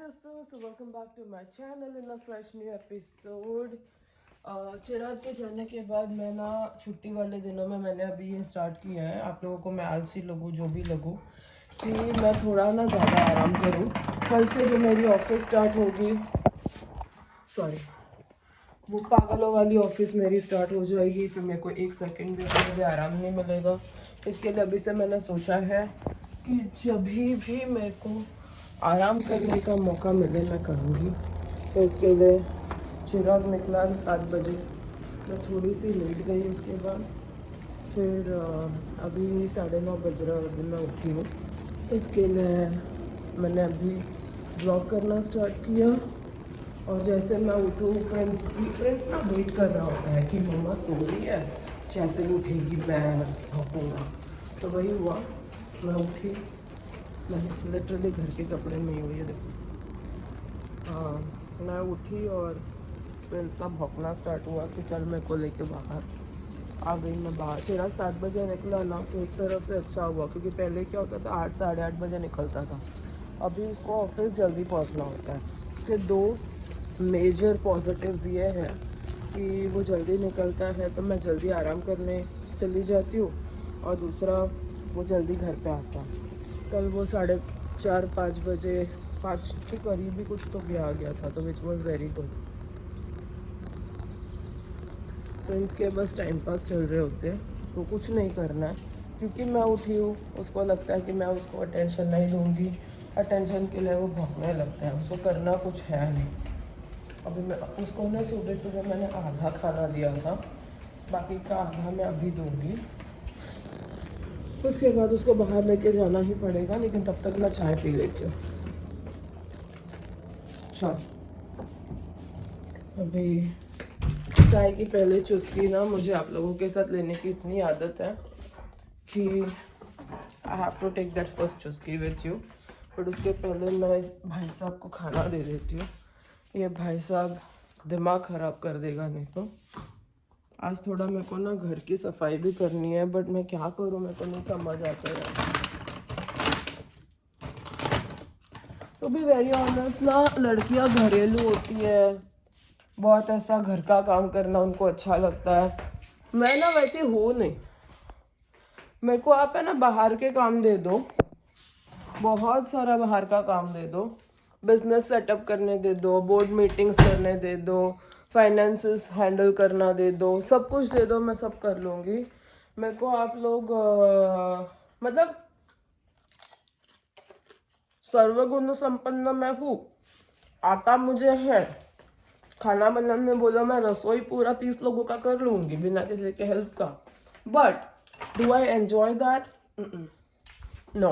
दोस्तों, so welcome back to my channel in a fresh new episode. चिराग के जाने के बाद मैं ना छुट्टी वाले दिनों में मैंने अभी ये स्टार्ट किया है, आप लोगों को मैं आलसी लगूँ जो भी लगूँ, कि मैं थोड़ा ना ज़्यादा आराम करूँ। कल से जो मेरी ऑफिस स्टार्ट होगी, सॉरी वो पागलों वाली ऑफिस मेरी स्टार्ट हो जाएगी, फिर मेरे को एक सेकंड भी अपने लिए आराम नहीं मिलेगा। इसके लिए अभी से मैंने सोचा है कि जब भी मेरे को आराम करने का मौका मिले मैं करूँगी। तो इसके लिए चिराग निकला 7 बजे, मैं थोड़ी सी लेट गई। उसके बाद फिर अभी 9:30 बज रहा है, अभी मैं उठी हूँ। इसके लिए मैंने अभी ब्लॉग करना स्टार्ट किया। और जैसे मैं उठूँ, प्रिंस ना वेट कर रहा होता है कि मम्मा सो रही है, जैसे उठेगी मैं भौंकूँगा। तो वही हुआ, मैं उठी, मैं लिटरली घर के कपड़े में ही हुई है, देखो। हाँ, मैं उठी और प्रिंस का भौंकना स्टार्ट हुआ कि चल मेरे को लेके बाहर आ गई। मैं बाहर, चिराग 7 बजे निकला ना, तो एक तरफ से अच्छा हुआ, क्योंकि पहले क्या होता था 8 साढ़े 8 बजे निकलता था। अभी उसको ऑफिस जल्दी पहुंचना होता है। उसके दो मेजर पॉजिटिव्स ये है कि वो जल्दी निकलता है तो मैं जल्दी आराम करने चली जाती हूँ, और दूसरा वो जल्दी घर पे आता है। कल वो 4:30 बजे 5 के करीब ही कुछ तो आ गया था, तो which was very good. Friends के बस टाइम पास चल रहे होते हैं, उसको कुछ नहीं करना है, क्योंकि मैं उठी हूँ। उसको लगता है कि मैं उसको अटेंशन नहीं दूँगी, अटेंशन के लिए वो भौंकने लगता है, उसको करना कुछ है नहीं। अभी मैं उसको ना सुबह सुबह मैंने आधा खाना दिया था, बाकी का आधा मैं अभी दूँगी। उसके बाद उसको बाहर लेके जाना ही पड़ेगा, लेकिन तब तक मैं चाय पी लेती हूँ। चाय, अभी चाय की पहले चुस्की ना मुझे आप लोगों के साथ लेने की इतनी आदत है कि I have to take that first चुस्की विथ यू। बट उसके पहले मैं भाई साहब को खाना दे देती हूँ। ये भाई साहब दिमाग ख़राब कर देगा नहीं तो। आज थोड़ा मेरे को ना घर की सफाई भी करनी है, बट मैं क्या करूँ, मेरे को नहीं समझ आता है। तो भी वेरी ऑनेस्ट ना, लड़कियां घरेलू होती है, बहुत ऐसा घर का काम करना उनको अच्छा लगता है। मैं ना वैसे हूँ नहीं, मेरे को आप है ना बाहर के काम दे दो, बहुत सारा बाहर का काम दे दो, बिजनेस सेटअप करने दे दो, बोर्ड मीटिंग्स करने दे दो, फाइनेंसेस हैंडल करना दे दो, सब कुछ दे दो, मैं सब कर लूँगी। मेरे को आप लोग मतलब सर्वगुण संपन्न मैं हूँ, आता मुझे है। खाना बनाने बोलो, मैं रसोई पूरा 30 लोगों का कर लूँगी बिना किसी के हेल्प का। But do I enjoy that? No,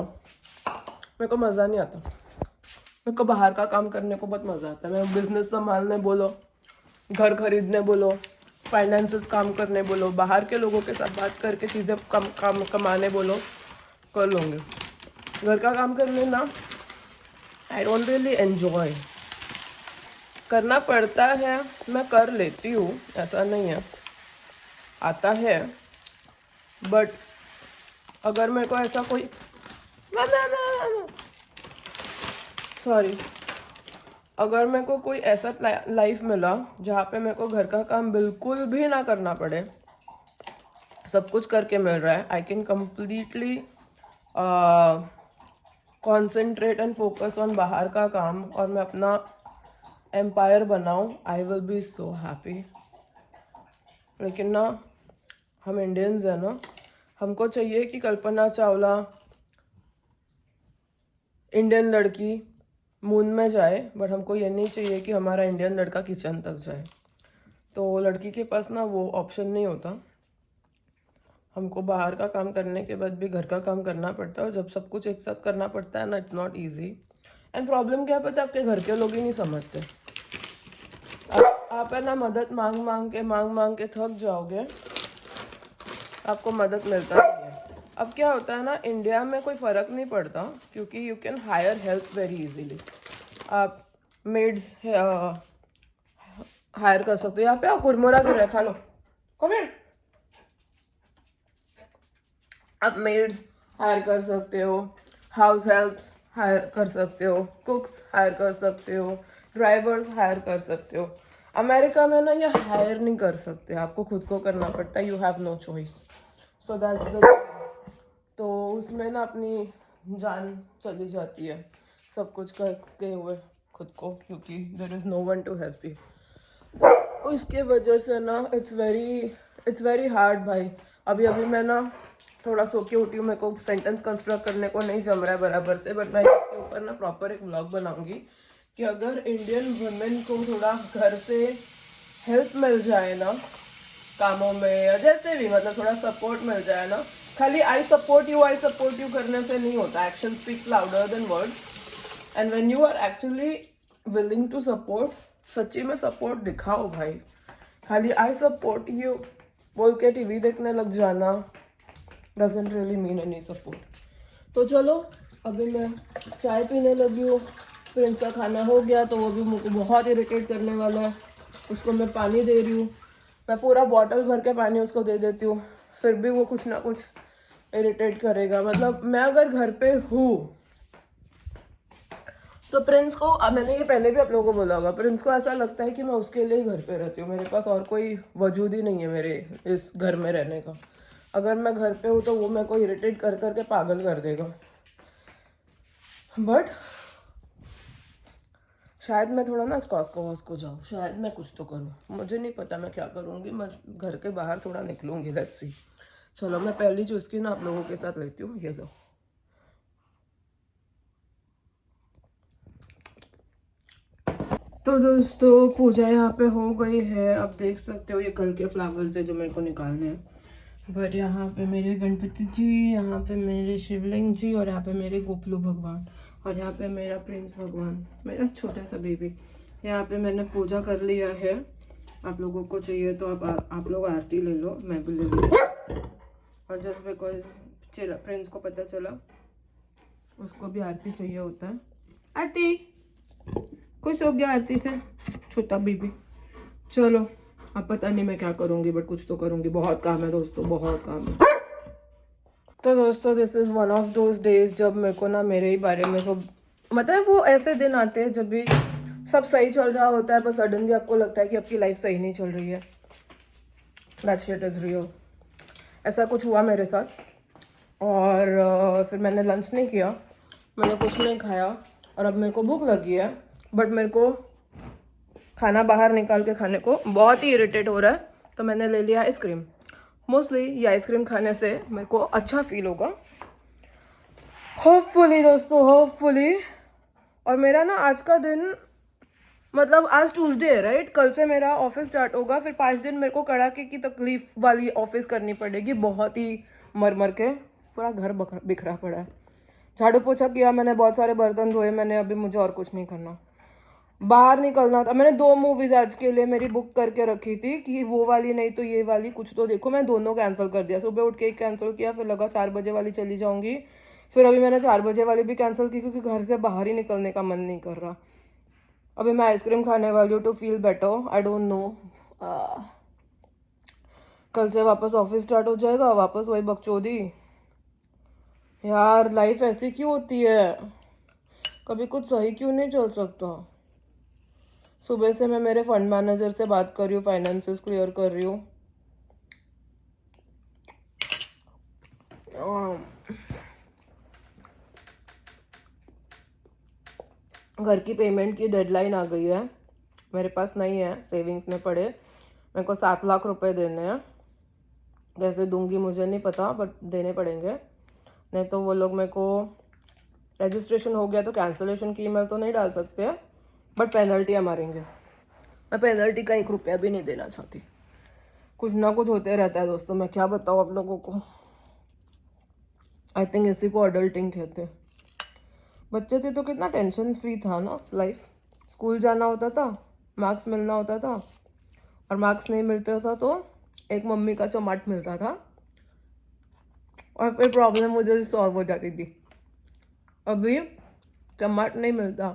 मेरे को मज़ा नहीं आता। मेरे को बाहर का काम करने को बहुत मज़ा आता है। मैं बिजनेस संभालने बोलो, घर खरीदने बोलो, फाइनेंसेस काम करने बोलो, बाहर के लोगों के साथ बात करके चीज़ें काम कमाने बोलो, कर लूँगी। घर का काम करने ना आई डोंट रियली एन्जॉय। करना पड़ता है, मैं कर लेती हूँ, ऐसा नहीं है, आता है। बट अगर मेरे को ऐसा कोई सॉरी अगर मेरे को कोई ऐसा लाइफ मिला जहाँ पे मेरे को घर का काम बिल्कुल भी ना करना पड़े, सब कुछ करके मिल रहा है, I can completely concentrate and focus on बाहर का काम, और मैं अपना एम्पायर बनाऊँ, I will be so happy. लेकिन ना, हम इंडियंस हैं ना, हमको चाहिए कि कल्पना चावला इंडियन लड़की मून में जाए, बट हमको ये नहीं चाहिए कि हमारा इंडियन लड़का किचन तक जाए। तो लड़की के पास ना वो ऑप्शन नहीं होता, हमको बाहर का काम करने के बाद भी घर का काम करना पड़ता है, और जब सब कुछ एक साथ करना पड़ता है ना, it's not easy. And problem क्या पता है, आपके घर के लोग ही नहीं समझते। आप है ना मदद मांग के थक जाओगे, आपको मदद मिलता नहीं है। अब क्या होता है ना, इंडिया में कोई फ़र्क नहीं पड़ता, क्योंकि you can hire help very easily. आप मेड्स हायर कर सकते हो। यहाँ पे कुरमुरा गिर रहा है, खा लो, कम हियर। आप मेड्स हायर कर सकते हो, हाउस हेल्प्स हायर कर सकते हो, कुक्स हायर कर सकते हो, ड्राइवर्स हायर कर सकते हो। अमेरिका में ना ये हायर नहीं कर सकते, आपको खुद को करना पड़ता है, you have no choice. So that's the, तो उसमें ना अपनी जान चली जाती है सब कुछ करके हुए खुद को, क्योंकि there is no one to help you. उसके वजह से ना इट्स वेरी हार्ड भाई। अभी अभी मैं ना थोड़ा सो के उठी हूँ, मेरे को सेंटेंस कंस्ट्रक्ट करने को नहीं जम रहा है बराबर से, बट मैं इसके ऊपर ना प्रॉपर एक व्लॉग बनाऊंगी कि अगर इंडियन वुमेन को थोड़ा घर से हेल्प मिल जाए ना कामों में या जैसे भी, मतलब थोड़ा सपोर्ट मिल जाए ना, खाली आई सपोर्ट यू करने से नहीं होता, action speaks louder than words. And when you are actually willing to support, सच्ची में सपोर्ट दिखाओ भाई। खाली आई सपोर्ट यू बोल के टीवी देखने लग जाना doesn't really mean any support. तो चलो अभी मैं चाय पीने लगी हूँ, प्रिंस का खाना हो गया तो वो भी मुझको बहुत इरिटेट करने वाला है, उसको मैं पानी दे रही हूँ, मैं पूरा बॉटल भर के पानी उसको दे देती हूँ, फिर भी वो कुछ ना कुछ इरिटेट करेगा। मतलब मैं अगर घर पे हूँ तो प्रिंस को, मैंने ये पहले भी आप लोगों को बोला होगा, प्रिंस को ऐसा लगता है कि मैं उसके लिए ही घर पे रहती हूँ, मेरे पास और कोई वजूद ही नहीं है मेरे इस घर में रहने का। अगर मैं घर पे हूँ तो वो मेरे को इरिटेट कर करके पागल कर देगा। बट शायद मैं थोड़ा ना कॉस्को वॉस्को जाऊँ, शायद मैं कुछ तो करूँ, मुझे नहीं पता मैं क्या करूँगी, मैं घर के बाहर थोड़ा निकलूँगी, लेट्स सी। चलो मैं पहली चूज़ की ना आप लोगों के साथ लेती हूँ, ये लो। तो दोस्तों पूजा यहाँ पे हो गई है, अब देख सकते हो ये कल के फ्लावर्स है जो मेरे को निकालने हैं। बट यहाँ पे मेरे गणपति जी, यहाँ पे मेरे शिवलिंग जी, और यहाँ पे मेरे गोपलू भगवान, और यहाँ पे मेरा प्रिंस भगवान, मेरा छोटा सा बेबी। यहाँ पे मैंने पूजा कर लिया है। आप लोगों को चाहिए तो आप लोग आरती ले लो, मैं भी ले लूँ। और जस्ट बिकॉज प्रिंस को पता चला उसको भी आरती चाहिए होता है, आरती खुश हो गया आरती से छोटा बेबी। चलो अब पता नहीं मैं क्या करूँगी, बट कुछ तो करूँगी, बहुत काम है दोस्तों, बहुत काम है। तो दोस्तों this is one of those days जब मेरे को ना मेरे ही बारे में सब, मतलब वो ऐसे दिन आते हैं जब भी सब सही चल रहा होता है पर सडनली आपको लगता है कि आपकी लाइफ सही नहीं चल रही है। That shit is real. ऐसा कुछ हुआ मेरे साथ, और फिर मैंने लंच नहीं किया, मैंने कुछ नहीं खाया, और अब मेरे को भूख लगी है, बट मेरे को खाना बाहर निकाल के खाने को बहुत ही इरिटेट हो रहा है, तो मैंने ले लिया आइसक्रीम। मोस्टली ये आइसक्रीम खाने से मेरे को अच्छा फील होगा, होपफुली दोस्तों, होपफुली। और मेरा ना आज का दिन, मतलब आज ट्यूसडे है राइट, कल से मेरा ऑफिस स्टार्ट होगा, फिर 5 दिन मेरे को कड़ाके की तकलीफ वाली ऑफिस करनी पड़ेगी, बहुत ही मर मर के, पूरा घर बिखरा पड़ा है। झाड़ू पोछा किया मैंने, बहुत सारे बर्तन धोए मैंने, अभी मुझे और कुछ नहीं करना। बाहर निकलना था, मैंने 2 मूवीज आज के लिए मेरी बुक करके रखी थी कि वो वाली नहीं तो ये वाली कुछ तो देखो, मैं दोनों कैंसिल कर दिया। सुबह उठ के एक कैंसिल किया, फिर लगा 4 बजे वाली चली जाऊंगी, फिर अभी मैंने 4 बजे वाली भी कैंसिल की क्योंकि घर से बाहर ही निकलने का मन नहीं कर रहा। अभी मैं आइसक्रीम खाने वाली हूँ to feel better, I don't know. कल से वापस ऑफिस स्टार्ट हो जाएगा, वापस वही बकचोदी। यार लाइफ ऐसी क्यों होती है, कभी कुछ सही क्यों नहीं चल सकता। सुबह से मैं मेरे फंड मैनेजर से बात कर रही हूँ, फाइनेंसेस क्लियर कर रही हूँ। घर की पेमेंट की डेडलाइन आ गई है, मेरे पास नहीं है सेविंग्स में पड़े, मेरे को 7 लाख रुपए देने हैं। कैसे दूंगी मुझे नहीं पता, बट देने पड़ेंगे, नहीं तो वो लोग मेरे को, रजिस्ट्रेशन हो गया तो कैंसिलेशन की ईमेल तो नहीं डाल सकते, बट पेनल्टियाँ मारेंगे। मैं पेनल्टी का 1 रुपया भी नहीं देना चाहती। कुछ ना कुछ होते रहता है दोस्तों, मैं क्या बताऊँ आप लोगों को। आई थिंक इसी को अडल्टिंग कहते। बच्चे थे तो कितना टेंशन फ्री था ना लाइफ। स्कूल जाना होता था, मार्क्स मिलना होता था, और मार्क्स नहीं मिलता था तो एक मम्मी का चमाट मिलता था, और फिर प्रॉब्लम मुझे सॉल्व हो जाती थी। अभी चमाट नहीं मिलता,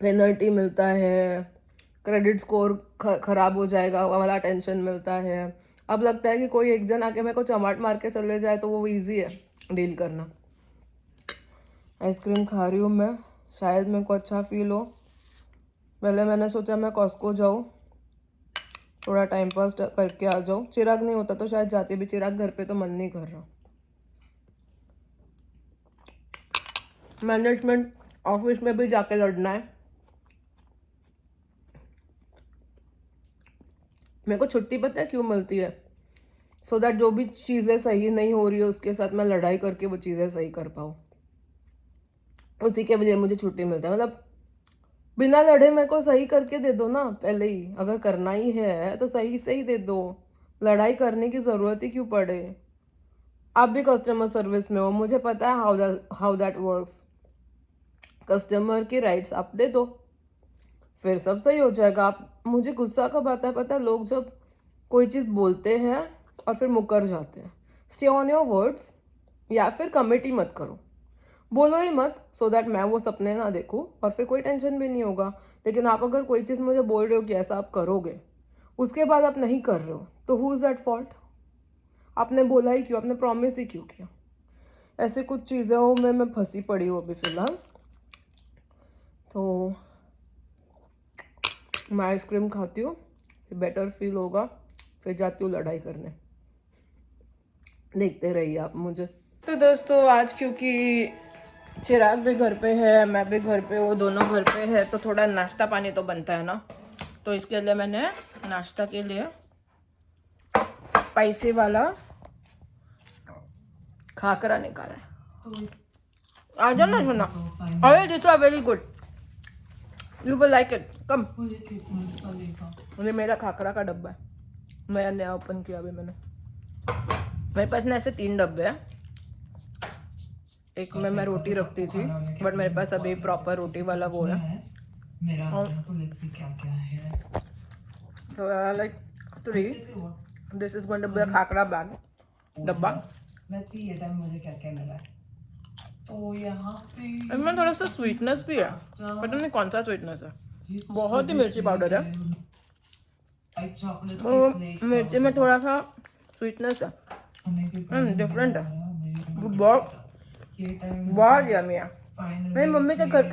पेनल्टी मिलता है, क्रेडिट स्कोर खराब हो जाएगा वाला टेंशन मिलता है। अब लगता है कि कोई एक जन आके मेरे को चमाट मार के चले जाए तो वो इजी है डील करना, आइसक्रीम खा रही हूँ मैं, शायद मेरे को अच्छा फील हो। पहले मैंने सोचा मैं कॉस्को जाऊँ, थोड़ा टाइम पास करके आ जाऊँ। चिराग नहीं होता तो शायद जाती भी, चिराग घर पे तो मन नहीं कर रहा। मैनेजमेंट ऑफिस में भी जाके लड़ना है। मेरे को छुट्टी पता है क्यों मिलती है? सो दैट जो भी चीज़ें सही नहीं हो रही है उसके साथ मैं लड़ाई करके वो चीज़ें सही कर पाऊँ। उसी के वजह मुझे छुट्टी मिलता है। मतलब बिना लड़े मेरे को सही करके दे दो ना पहले ही। अगर करना ही है तो सही से ही दे दो, लड़ाई करने की ज़रूरत ही क्यों पड़े? आप भी कस्टमर सर्विस में हो, मुझे पता है हाउ दैट वर्क्स। कस्टमर के राइट्स आप दे दो, फिर सब सही हो जाएगा। आप मुझे गुस्सा कब आता है पता है? लोग जब कोई चीज़ बोलते हैं और फिर मुकर जाते हैं। स्टे ऑन योर वर्ड्स, या फिर कमिटी मत करो, बोलो ही मत, सो दैट मैं वो सपने ना देखूँ और फिर कोई टेंशन भी नहीं होगा। लेकिन आप अगर कोई चीज़ मुझे बोल रहे हो कि ऐसा आप करोगे, उसके बाद आप नहीं कर रहे हो, तो हु इज़ दैट फॉल्ट? आपने बोला ही क्यों? आपने प्रॉमिस ही क्यों किया? ऐसे कुछ चीज़ों में मैं फंसी पड़ी हूँ अभी फ़िलहाल। तो मैं आइसक्रीम खाती हूँ, फिर बेटर फील होगा, फिर जाती हूँ लड़ाई करने। देखते रहिए आप मुझे। तो दोस्तों आज क्योंकि चिराग भी घर पे है, मैं भी घर पे हूँ, दोनों घर पे है, तो थोड़ा नाश्ता पानी तो बनता है ना। तो इसके लिए मैंने नाश्ता के लिए स्पाइसी वाला खाकरा निकाला है। आ जाओ ना सुना। अरे this are very good, you will like it, come. ये मेरा खाकरा का डब्बा है, मैं नया ओपन किया अभी मैंने। मेरे पास ना ऐसे 3 डब्बे हैं। एक में मैं रोटी रखती थी, बट मेरे पास अभी प्रॉपर रोटी वाला वो है। तो like 3, this is going to be a khakhra bag डब्बा। इसमें थोड़ा सा स्वीटनेस भी है, पता नहीं कौन सा स्वीटनेस है। बहुत ही मिर्ची पाउडर है, वो मिर्ची में थोड़ा सा स्वीटनेस है, डिफरेंट है, बहुत बहुत यम्मी है। मेरी मम्मी के घर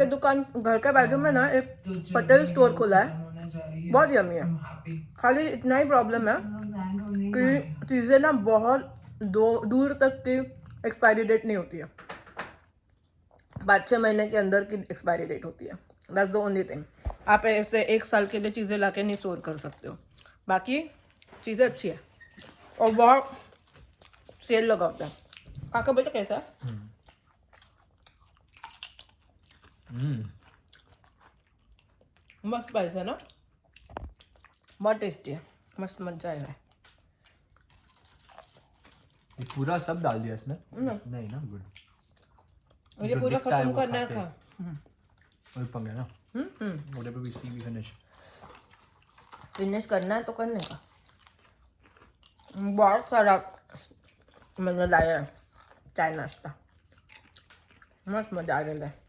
के बाजू में ना एक पटेल स्टोर खुला है, बहुत यम्मी है। खाली इतना ही प्रॉब्लम है कि चीज़ें ना बहुत दूर तक की एक्सपायरी डेट नहीं होती है, 5-6 महीने के अंदर की एक्सपायरी डेट होती है। That's the only thing. आप ऐसे 1 साल के लिए चीज़ें लाके नहीं स्टोर कर सकते हो। बाकी चीज़ें अच्छी है और बहुत सेल लगा होता है। काका बेटा कैसा है? मस्त स्पाइस है ना, बहुत टेस्टी है, मस्त मजा आएगा। पूरा सब डाल दिया इसमें? नहीं ना, गुड। मुझे पूरा खत्म करना है। खा वही पंगा ना, वोटे पे भी सी भी फिनिश करना है तो करने का। बहुत सारा मैंने लाया है चाय नाश्ता, मस्त मजा आ रहा है।